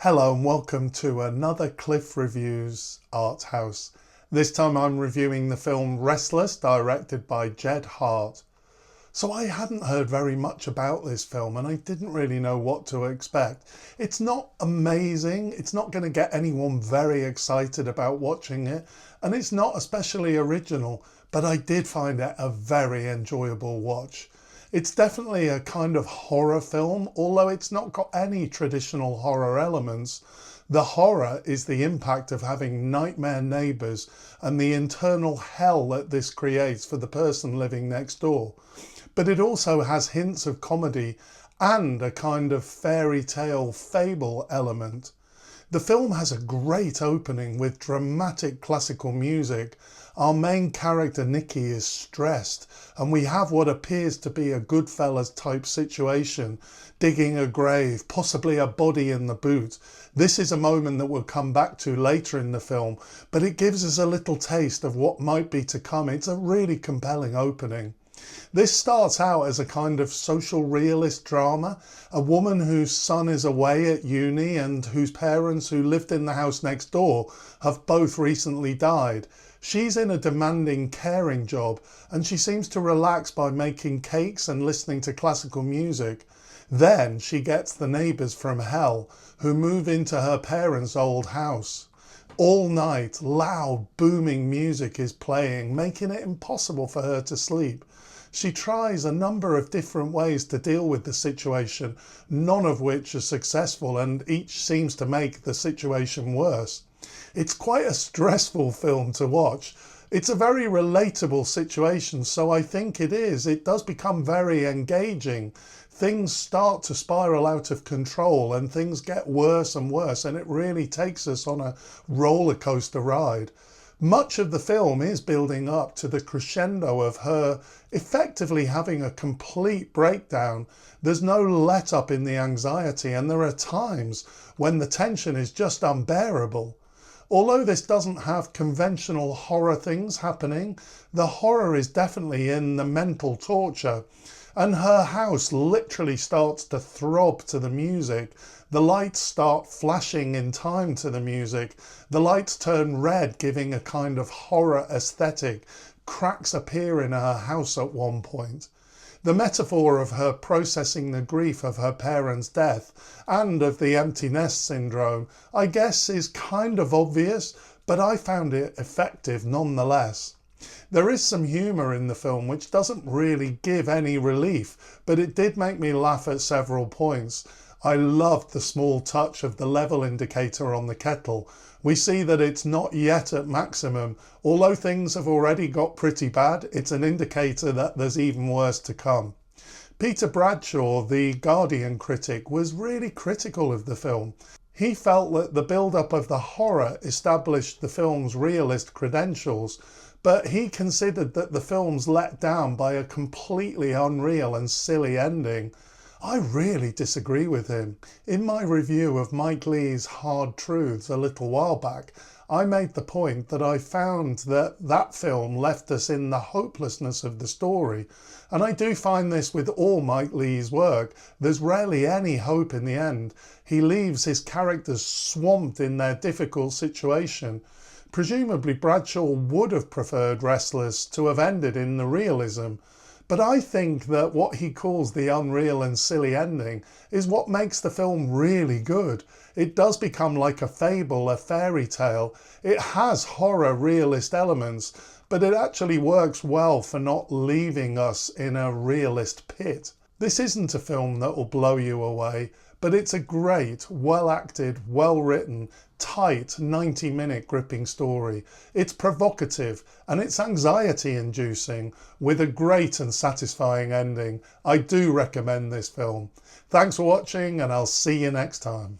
Hello and welcome to another Cliff Reviews art house. This time I'm reviewing the film Restless, directed by Hart. So I hadn't heard very much about this film and I didn't really know what to expect. It's not amazing, it's not going to get anyone very excited about watching it, and it's not especially original, but I did find it a very enjoyable watch. It's definitely a kind of horror film, although it's not got any traditional horror elements. The horror is the impact of having nightmare neighbours and the internal hell that this creates for the person living next door. But it also has hints of comedy and a kind of fairy tale fable element. The film has a great opening with dramatic classical music. Our main character Nikki is stressed and we have what appears to be a Goodfellas type situation, digging a grave, possibly a body in the boot. This is a moment that we'll come back to later in the film, but it gives us a little taste of what might be to come. It's a really compelling opening. This starts out as a kind of social realist drama. A woman whose son is away at uni and whose parents, who lived in the house next door, have both recently died. She's in a demanding caring job and she seems to relax by making cakes and listening to classical music. Then she gets the neighbours from hell who move into her parents' old house. All night, loud booming music is playing, making it impossible for her to sleep. She tries a number of different ways to deal with the situation, none of which are successful, and each seems to make the situation worse. It's quite a stressful film to watch. It's a very relatable situation, so I think it is. It does become very engaging. Things start to spiral out of control and things get worse and worse, and it really takes us on a roller coaster ride. Much of the film is building up to the crescendo of her effectively having a complete breakdown. There's no let up in the anxiety, and there are times when the tension is just unbearable. Although this doesn't have conventional horror things happening, the horror is definitely in the mental torture. And her house literally starts to throb to the music. The lights start flashing in time to the music. The lights turn red, giving a kind of horror aesthetic. Cracks appear in her house at one point. The metaphor of her processing the grief of her parents' death and of the empty nest syndrome, I guess, is kind of obvious, but I found it effective nonetheless. There is some humour in the film which doesn't really give any relief, but it did make me laugh at several points. I loved the small touch of the level indicator on the kettle. We see that it's not yet at maximum. Although things have already got pretty bad, it's an indicator that there's even worse to come. Peter Bradshaw, the Guardian critic, was really critical of the film. He felt that the build-up of the horror established the film's realist credentials, but he considered that the film's let down by a completely unreal and silly ending. I really disagree with him. In my review of Mike Leigh's Hard Truths a little while back, I made the point that I found that that film left us in the hopelessness of the story. And I do find this with all Mike Leigh's work. There's rarely any hope in the end. He leaves his characters swamped in their difficult situation. Presumably Bradshaw would have preferred Restless to have ended in the realism. But I think that what he calls the unreal and silly ending is what makes the film really good. It does become like a fable, a fairy tale. It has horror realist elements, but it actually works well for not leaving us in a realist pit. This isn't a film that will blow you away, but it's a great, well-acted, well-written, tight 90-minute gripping story. It's provocative and it's anxiety-inducing with a great and satisfying ending. I do recommend this film. Thanks for watching and I'll see you next time.